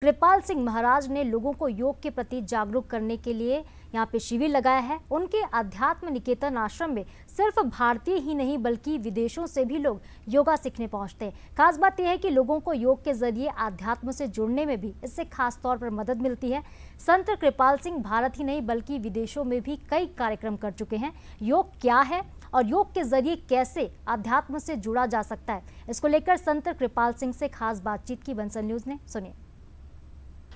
कृपाल सिंह महाराज ने लोगों को योग के प्रति जागरूक करने के लिए यहाँ पे शिविर लगाया है। उनके अध्यात्म निकेतन आश्रम में सिर्फ भारतीय ही नहीं बल्कि विदेशों से भी लोग योगा सीखने पहुंचते हैं। खास बात यह है कि लोगों को योग के जरिए अध्यात्म से जुड़ने में भी इससे खास तौर पर मदद मिलती है। संत कृपाल सिंह भारत ही नहीं बल्कि विदेशों में भी कई कार्यक्रम कर चुके हैं। योग क्या है और योग के जरिए कैसे अध्यात्म से जुड़ा जा सकता है, इसको लेकर संत कृपाल सिंह से खास बातचीत की बंसल न्यूज ने। सुनिए।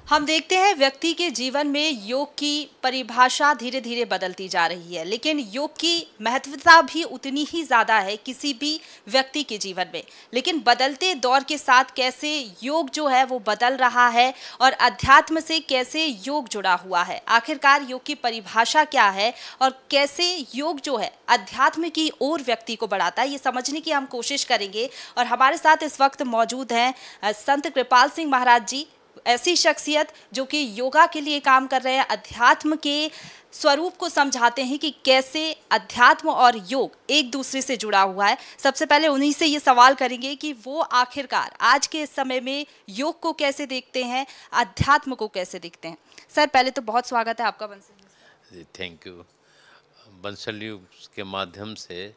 हम देखते हैं व्यक्ति के जीवन में योग की परिभाषा धीरे धीरे बदलती जा रही है, लेकिन योग की महत्वता भी उतनी ही ज़्यादा है किसी भी व्यक्ति के जीवन में। लेकिन बदलते दौर के साथ कैसे योग जो है वो बदल रहा है और अध्यात्म से कैसे योग जुड़ा हुआ है, आखिरकार योग की परिभाषा क्या है और कैसे योग जो है अध्यात्म की ओर व्यक्ति को बढ़ाता है, ये समझने की हम कोशिश करेंगे। और हमारे साथ इस वक्त मौजूद हैं संत कृपाल सिंह महाराज जी, ऐसी शख्सियत जो कि योगा के लिए काम कर रहे हैं, अध्यात्म के स्वरूप को समझाते हैं कि कैसे अध्यात्म और योग एक दूसरे से जुड़ा हुआ है। सबसे पहले उन्हीं से ये सवाल करेंगे कि वो आखिरकार आज के इस समय में योग को कैसे देखते हैं, अध्यात्म को कैसे देखते हैं। सर, पहले तो बहुत स्वागत है आपका Bansal news. Thank you. Bansal news के माध्यम से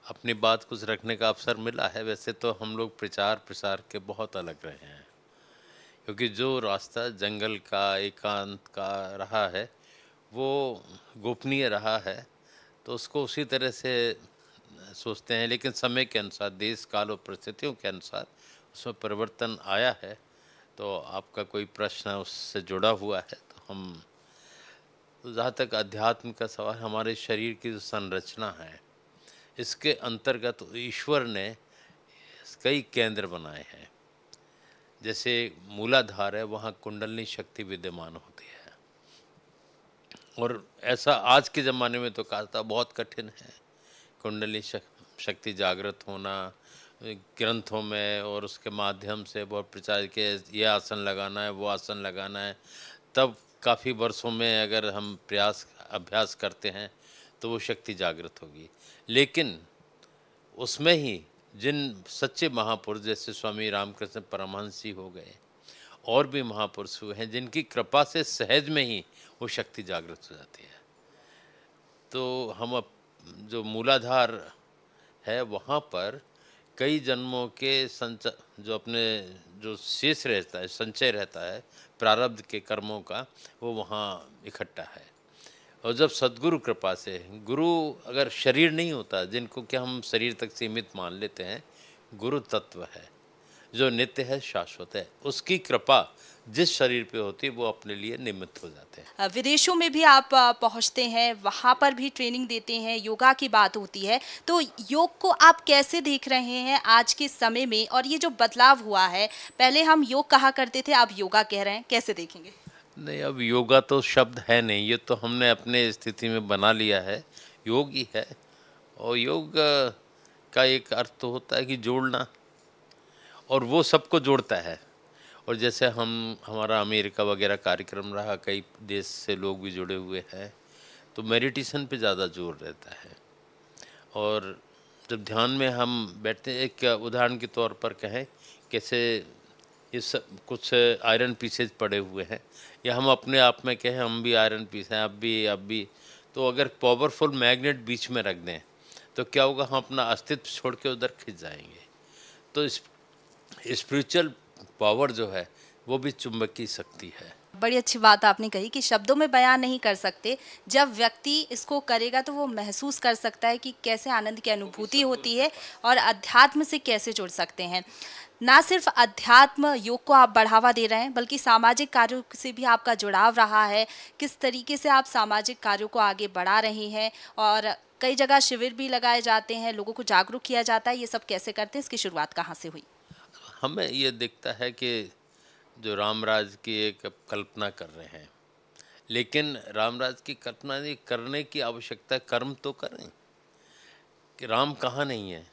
अपनी बात कुछ रखने का अवसर मिला है। वैसे तो हम लोग प्रचार प्रसार के बहुत अलग रहे हैं, क्योंकि जो रास्ता जंगल का, एकांत का रहा है वो गोपनीय रहा है, तो उसको उसी तरह से सोचते हैं। लेकिन समय के अनुसार, देश काल और परिस्थितियों के अनुसार उसमें परिवर्तन आया है। तो आपका कोई प्रश्न उससे जुड़ा हुआ है तो हम, तो जहाँ तक अध्यात्म का सवाल, हमारे शरीर की जो संरचना है इसके अंतर्गत ईश्वर ने कई केंद्र बनाए हैं। जैसे मूलाधार है, वहाँ कुंडलनी शक्ति विद्यमान होती है, और ऐसा आज के ज़माने में तो कहता बहुत कठिन है कुंडली शक्ति जागृत होना। ग्रंथों में और उसके माध्यम से बहुत प्रचार के ये आसन लगाना है, वो आसन लगाना है, तब काफ़ी वर्षों में अगर हम अभ्यास करते हैं तो वो शक्ति जागृत होगी। लेकिन उसमें ही जिन सच्चे महापुरुष जैसे स्वामी रामकृष्ण परमहंस जी हो गए, और भी महापुरुष हुए हैं जिनकी कृपा से सहज में ही वो शक्ति जागृत हो जाती है। तो हम जो मूलाधार है वहाँ पर कई जन्मों के जो अपने जो शेष रहता है, संचय रहता है प्रारब्ध के कर्मों का, वो वहाँ इकट्ठा है। और जब सद्गुरु कृपा से, गुरु अगर शरीर नहीं होता, जिनको क्या हम शरीर तक सीमित मान लेते हैं, गुरु तत्व है जो नित्य है, शाश्वत है, उसकी कृपा जिस शरीर पे होती है वो अपने लिए निमित्त हो जाते हैं। विदेशों में भी आप पहुंचते हैं, वहां पर भी ट्रेनिंग देते हैं, योगा की बात होती है, तो योग को आप कैसे देख रहे हैं आज के समय में, और ये जो बदलाव हुआ है, पहले हम योग कहा करते थे, अब योगा कह रहे हैं, कैसे देखेंगे? नहीं, अब योगा तो शब्द है नहीं, ये तो हमने अपने स्थिति में बना लिया है, योग ही है। और योग का एक अर्थ तो होता है कि जोड़ना, और वो सबको जोड़ता है। और जैसे हमारा अमेरिका वगैरह कार्यक्रम रहा, कई देश से लोग भी जुड़े हुए हैं, तो मेडिटेशन पे ज़्यादा जोर रहता है। और जब ध्यान में हम बैठते हैं, एक उदाहरण के तौर पर कहें, कैसे ये सब कुछ आयरन पीसेज पड़े हुए हैं, या हम अपने आप में कहें हम भी आयरन पीस हैं, अब भी, तो अगर पावरफुल मैग्नेट बीच में रख दें तो क्या होगा, हम अपना अस्तित्व छोड़ के उधर खिंच जाएंगे। तो स्पिरिचुअल पावर जो है वो भी चुंबकीय शक्ति है। बड़ी अच्छी बात आपने कही कि शब्दों में बयान नहीं कर सकते, जब व्यक्ति इसको करेगा तो वो महसूस कर सकता है कि कैसे आनंद की अनुभूति होती है और अध्यात्म से कैसे जुड़ सकते हैं। ना सिर्फ अध्यात्म योग को आप बढ़ावा दे रहे हैं, बल्कि सामाजिक कार्यों से भी आपका जुड़ाव रहा है। किस तरीके से आप सामाजिक कार्यों को आगे बढ़ा रहे हैं, और कई जगह शिविर भी लगाए जाते हैं, लोगों को जागरूक किया जाता है, ये सब कैसे करते हैं, इसकी शुरुआत कहाँ से हुई? हमें ये दिखता है कि जो रामराज की एक कल्पना कर रहे हैं, लेकिन रामराज की कल्पना नहीं करने की आवश्यकता, कर्म तो करें। कि राम कहाँ नहीं है,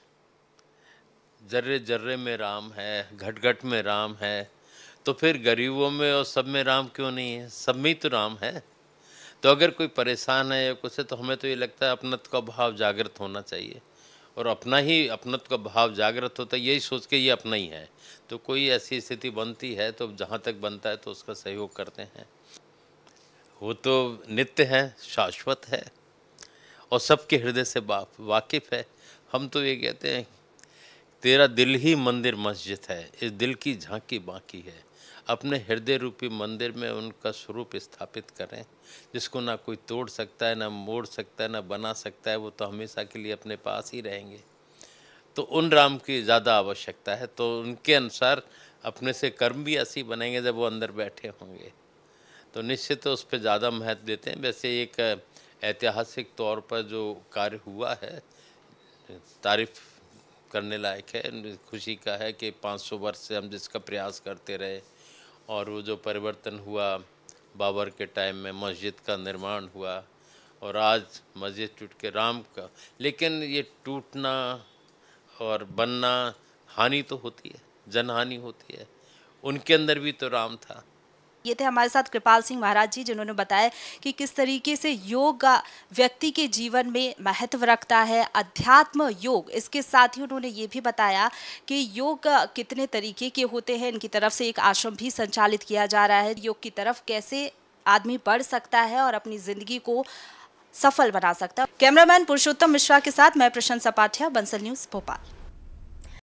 जर्रे जर्रे में राम है, घट घट में राम है, तो फिर गरीबों में और सब में राम क्यों नहीं है? सब में ही तो राम है। तो अगर कोई परेशान है या कुछ है, तो हमें तो ये लगता है अपनत्व का भाव जागृत होना चाहिए, और अपना ही अपनत्व का भाव जागृत होता है, यही सोच के ये अपना ही है। तो कोई ऐसी स्थिति बनती है तो जहाँ तक बनता है तो उसका सहयोग करते हैं। वो तो नित्य है, शाश्वत है और सबके हृदय से वाकिफ़ है। हम तो ये कहते हैं तेरा दिल ही मंदिर मस्जिद है, इस दिल की झांकी बाकी है। अपने हृदय रूपी मंदिर में उनका स्वरूप स्थापित करें, जिसको ना कोई तोड़ सकता है, ना मोड़ सकता है, ना बना सकता है। वो तो हमेशा के लिए अपने पास ही रहेंगे। तो उन राम की ज़्यादा आवश्यकता है, तो उनके अनुसार अपने से कर्म भी ऐसे बनेंगे जब वो अंदर बैठे होंगे, तो निश्चित उस पर ज़्यादा महत्व देते हैं। वैसे एक ऐतिहासिक तौर पर जो कार्य हुआ है तारीफ करने लायक है, खुशी का है कि 500 वर्ष से हम जिसका प्रयास करते रहे और वो जो परिवर्तन हुआ बाबर के टाइम में, मस्जिद का निर्माण हुआ और आज मस्जिद टूट के राम का, लेकिन ये टूटना और बनना हानि तो होती है, जनहानि होती है। उनके अंदर भी तो राम था। ये थे हमारे साथ कृपाल सिंह महाराज जी, जिन्होंने बताया कि किस तरीके से योग व्यक्ति के जीवन में महत्व रखता है, अध्यात्म योग। इसके साथ ही उन्होंने ये भी बताया कि योग कितने तरीके के होते हैं। इनकी तरफ से एक आश्रम भी संचालित किया जा रहा है। योग की तरफ कैसे आदमी बढ़ सकता है और अपनी जिंदगी को सफल बना सकता है। कैमरामैन पुरुषोत्तम मिश्रा के साथ मैं प्रशंसा पाठिया, बंसल न्यूज़ भोपाल।